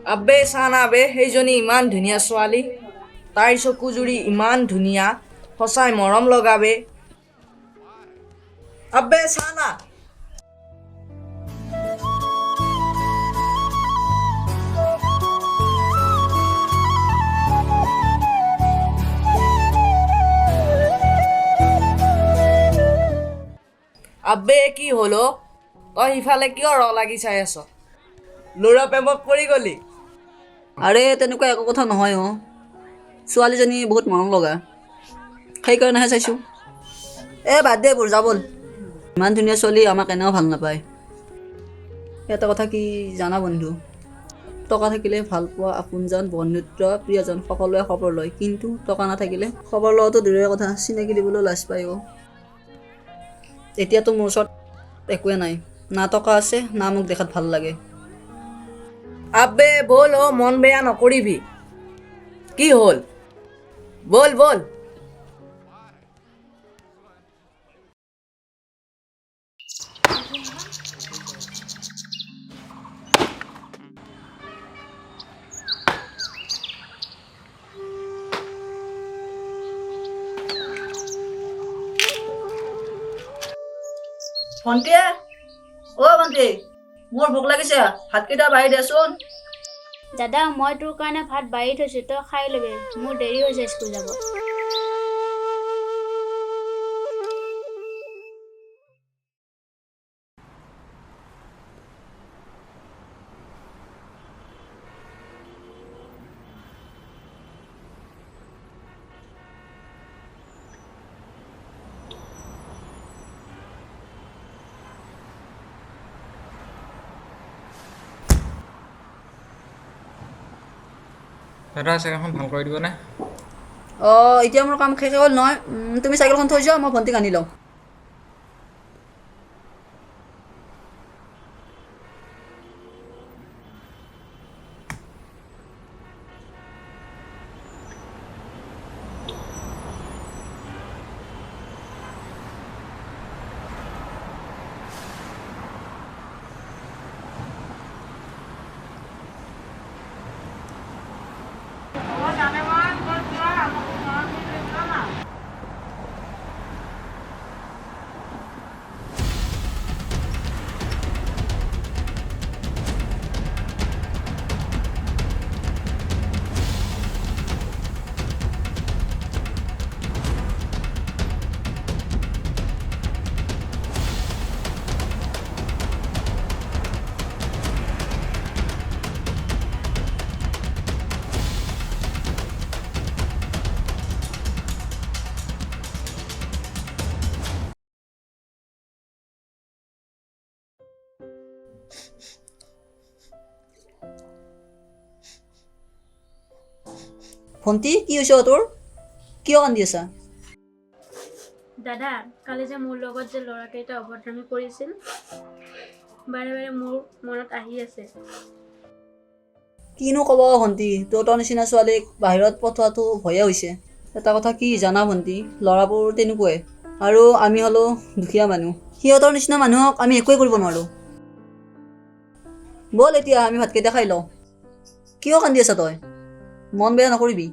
আবে চানা বে সেইজনী ইমান ধুনীয়া ছোৱালী তাইৰ চকুজুৰি ইমান ধুনীয়া সঁচাই মৰম লগাবে আবে চানা আবে কি হলো তই সিফালে কিয় ৰ লাগি চাই আছ ল'ৰা প্ৰেমত পৰি গলি আৰে তেনেকুৱা একো কথা নহয় অ' ছোৱালীজনী বহুত মৰম লগা সেইকাৰণেহে চাইছোঁ বাদ দে এইবোৰ যা ব'ল ইমান ধুনীয়া ছোৱালী আমাক এনেও ভাল নাপায় এটা কথা কি জানা বন্ধু টকা থাকিলে ভাল পোৱা আপোনজন বন্ধুত্ব প্ৰিয়জন সকলোৱে খবৰ লয় কিন্তু টকা নাথাকিলে খবৰ লোৱাটো দূৰৰে কথা চিনাকি দিবলৈ লাজ পায় অ' এতিয়াতো মোৰ ওচৰত একোৱে নাই না টকা আছে না মোক দেখাত ভাল লাগে আবে বল অ মন বেয়া নকৰিবি কি হ'ল বল বল ভণ্টিয়ে অ' ভণ্টি মোৰ ভোক লাগিছে ভাতকেইটা বাঢ়ি দেচোন দাদা মই তোৰ কাৰণে ভাত বাঢ়ি থৈছোঁ তই খাই ল'বি মোৰ দেৰি হৈছে স্কুল যাব দাদা চাইকেলখন ভাল কৰি দিবনে এতিয়া মোৰ কাম শেষ হ'ল নহয় তুমি চাইকেলখন থৈ যোৱা মই ভণ্টিক আনি লওঁ ভণ্টি কি হৈছে তোৰ কিয় কান্দি আছা দাদা কালি যে মোৰ লগত যে ল'ৰাকেইটা অভদ্ৰামি কৰিছিল বাৰে বাৰে মোৰ মনত আহি আছে কিনো ক'ব ভণ্টি তোৰ নিচিনা ছোৱালীক বাহিৰত পঠোৱাটো ভয়ে হৈছে এটা কথা কি জানা ভণ্টি ল'ৰাবোৰ তেনেকুৱাই আৰু আমি হ'লো দুখীয়া মানুহ সিহঁতৰ নিচিনা মানুহক আমি একোৱেই কৰিব নোৱাৰোঁ ব'ল এতিয়া আমি ভাতকেইটা খাই লওঁ কিয় কান্দি আছা তই মন বেয়া নকৰিবি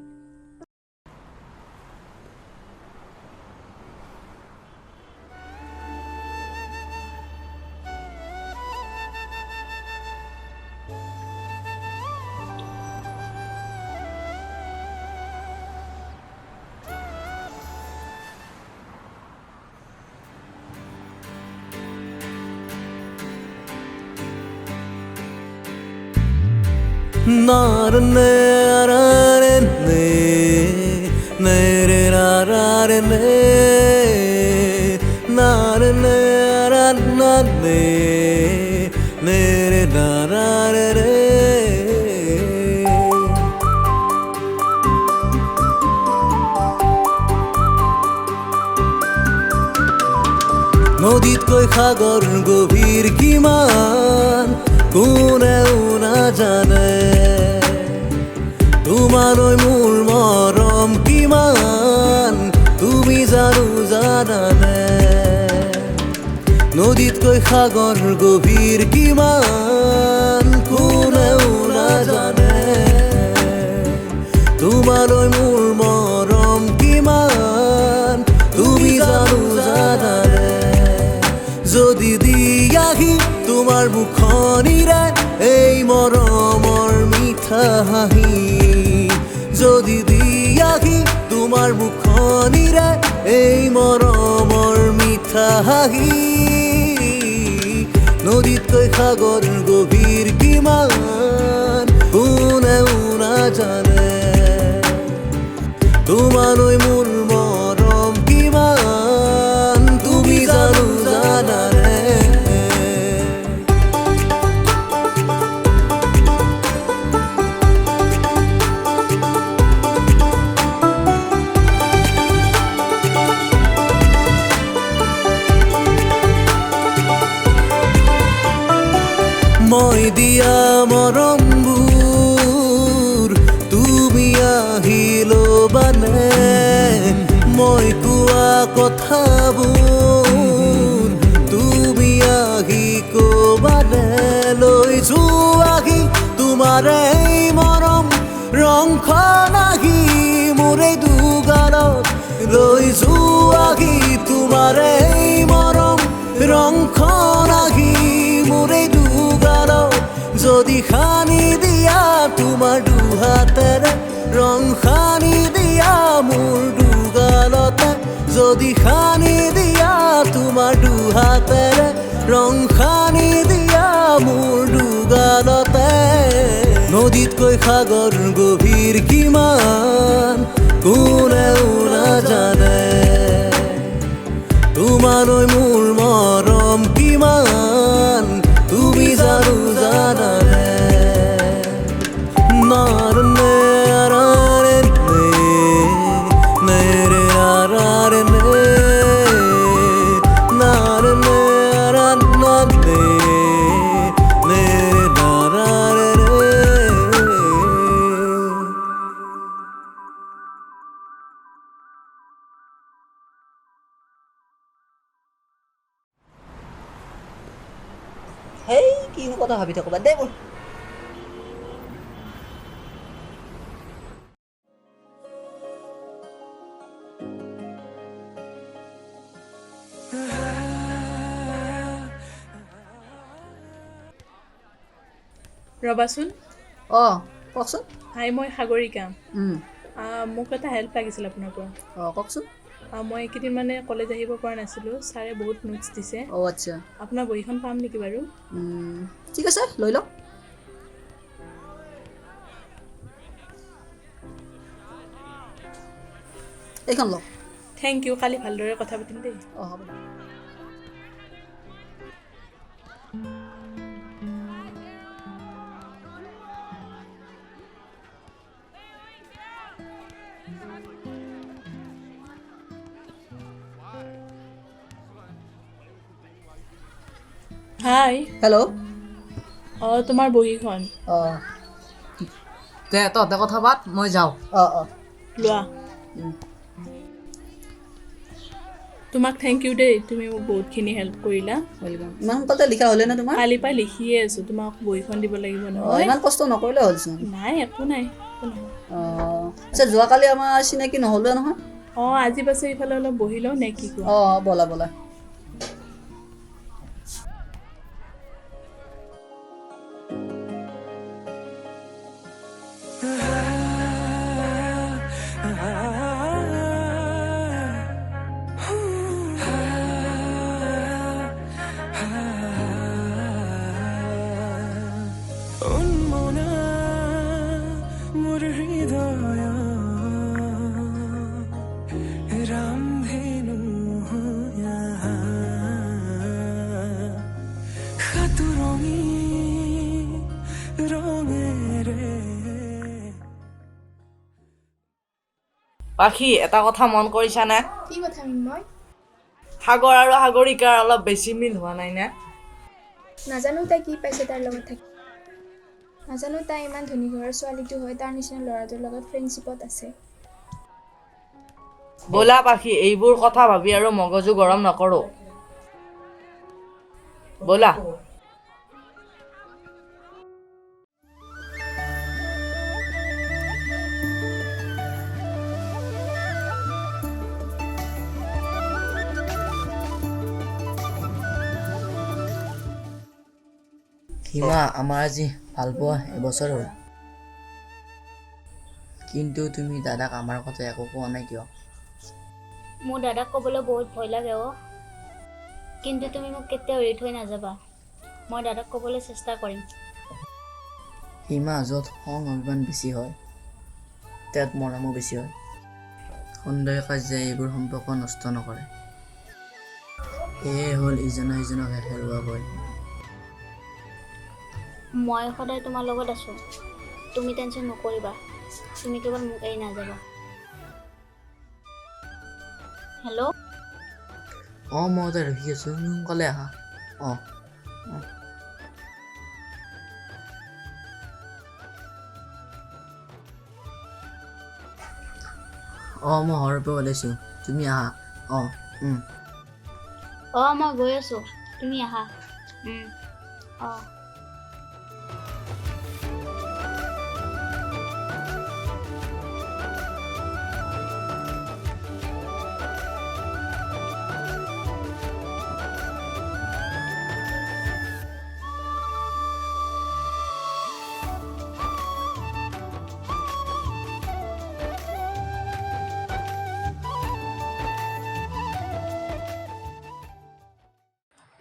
നാരനെ അരാരനെ നേരെ നാരനെ നാരനെ അരാരനെ നേരെ നാരനെ নদীতকৈ সাগৰ গভীৰ কিমান কোনেও নাজানে তোমালৈ মোৰ মৰম কিমান তুমি জানো জানানে নদীতকৈ সাগৰ গভীৰ কিমান কোনেও নাজানে তোমালৈ মোৰ মৰম কিমান তুমি জানানে যদি দিয়াহি তোমাৰ মুখনিৰে এই মৰমৰ মিঠা হাঁহি যদি দিয়াহি তোমাৰ মুখনিৰে এই মৰমৰ মিঠা হাঁহি নদীতকৈ সাগৰ গভীৰ কিমান কোনেও নাজানে তোমালৈ মোৰ মৰম কিমান তুমি জানানে মই দিয়া মৰমবোৰ তুমি আহি ল'বানে মই কোৱা কথাবোৰ তুমি আহি ক'বানে লৈ যোৱাহি তোমাৰে মৰম ৰংখন আহি মোৰে দুগালত লৈ যোৱাহি তোমাৰে মৰম ৰংখন আহি মোৰে যদি খানি দিয়া তোমাৰ দুহাতেৰে ৰং খানি দিয়া মোৰ দুগালতে যদি খানি দিয়া তোমাৰ দুহাতেৰে ৰং খানি দিয়া মোৰ দুগালতে নদীতকৈ সাগৰ গভীৰ কিমান কোনেও নাজানে তোমালৈ মোৰ মৰম কিমান তুমি জানানে নাৰনে আৰাৰে মেৰে আৰাৰে নাৰনে আৰাৰে মেৰে নাৰাৰে সেই কিনো কথা ভাবি থাকো বাদ দে মোৰ ৰবাচোন অঁ কওকচোন হাই মই সাগৰিকা মোক এটা হেল্প লাগিছিল আপোনাৰ পৰা অঁ কওকচোন মই এইকেইদিন মানে কলেজ আহিব পৰা নাছিলোঁ ছাৰে বহুত নোটছ দিছে অঁ আচ্ছা আপোনাৰ বহীখন পাম নেকি বাৰু ঠিক আছে লৈ লওক এইখন লওক থেংক ইউ কালি ভালদৰে কথা পাতিম দেই অঁ হ'ব হাই হেল্ল' অঁ তোমাৰ বহীখন অঁ তে তহঁতে কথা পাত মই যাওঁ অঁ অঁ লোৱা তোমাক থেংক ইউ দেই তুমি মোক বহুতখিনি হেল্প কৰিলা ৱেলকাম ইমান সোনকালে লিখা হ'লে নে তোমাৰ কালিৰ পৰা লিখিয়ে আছোঁ তোমাক বহীখন দিব লাগিব অঁ নহয় ইমান কষ্ট নকৰিলে হ'লচোন নাই একো নাই একো নহয় অঁ আচ্ছা যোৱাকালি আমাৰ চিনাকি নহ'লোৱে নহয় অঁ আজি পাছে ইফালে অলপ বহি লওঁ নে কি কোৱা অঁ ব'লা ব'লা পাখি এটা কথা মন কৰিছানে কি কথা মিন্ময় সাগৰ আৰু সাগৰিকাৰ অলপ বেছি মিল হোৱা নাই নে নাজানো তাই কি পাইছে তাৰ লগত থাকি নাজানো তাই ইমান ধনী ঘৰৰ ছোৱালীটো হয় তাৰ নিচিনা ল'ৰাটোৰ লগত ফ্ৰেণ্ডশ্বিপত আছে ব'লা পাখি এইবোৰ কথা ভাবি আৰু মগজু গৰম নকৰোঁ ব'লা হিমা আমাৰ আজি ভাল পোৱা এবছৰ হ'ল কিন্তু তুমি দাদাক আমাৰ কথা একো কোৱা নাই কিয় মোৰ দাদাক ক'বলৈ বহুত ভয় লাগে অ' কিন্তু তুমি মোক কেতিয়াও এৰি থৈ নাযাবা মই দাদাক ক'বলৈ চেষ্টা কৰিম হিমা য'ত খং অভিমান বেছি হয় তাত মৰমো বেছি হয় সন্দেহ কাজিয়া এইবোৰ সম্পৰ্ক নষ্ট নকৰে এয়ে হ'ল ইজনে সিজনক হেৰুৱাবই মই সদায় তোমাৰ লগত আছোঁ তুমি টেনশ্যন নকৰিবা তুমি কেৱল মোক এৰি নাযাবা হেল্ল' মই তাই ৰখি আছোঁ তুমি সোনকালে আহা মই ঘৰৰ পৰা ওলাইছোঁ তুমি আহা মই গৈ আছোঁ তুমি আহা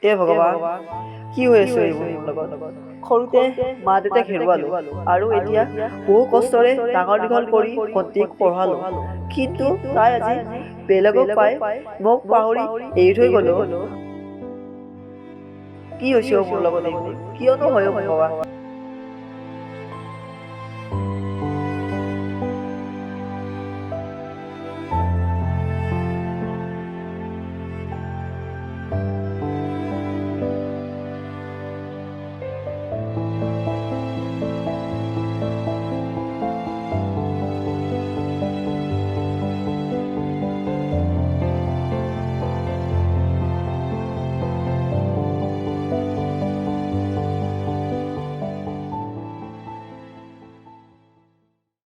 হে ভগৱান কি হৈ আছে এইবোৰ মোৰ লগত সৰুতে মা দেউতাক হেৰুৱালো আৰু এতিয়া বহু কষ্টৰে ডাঙৰ দীঘল কৰি ভণ্টিক পঢ়ালো কিন্তু তাই আজি বেলেগক পাই মোক পাহৰি এৰি থৈ গ'লো কি হৈছে মোৰ লগত এইবোৰ কিয়নো হয় ভগৱান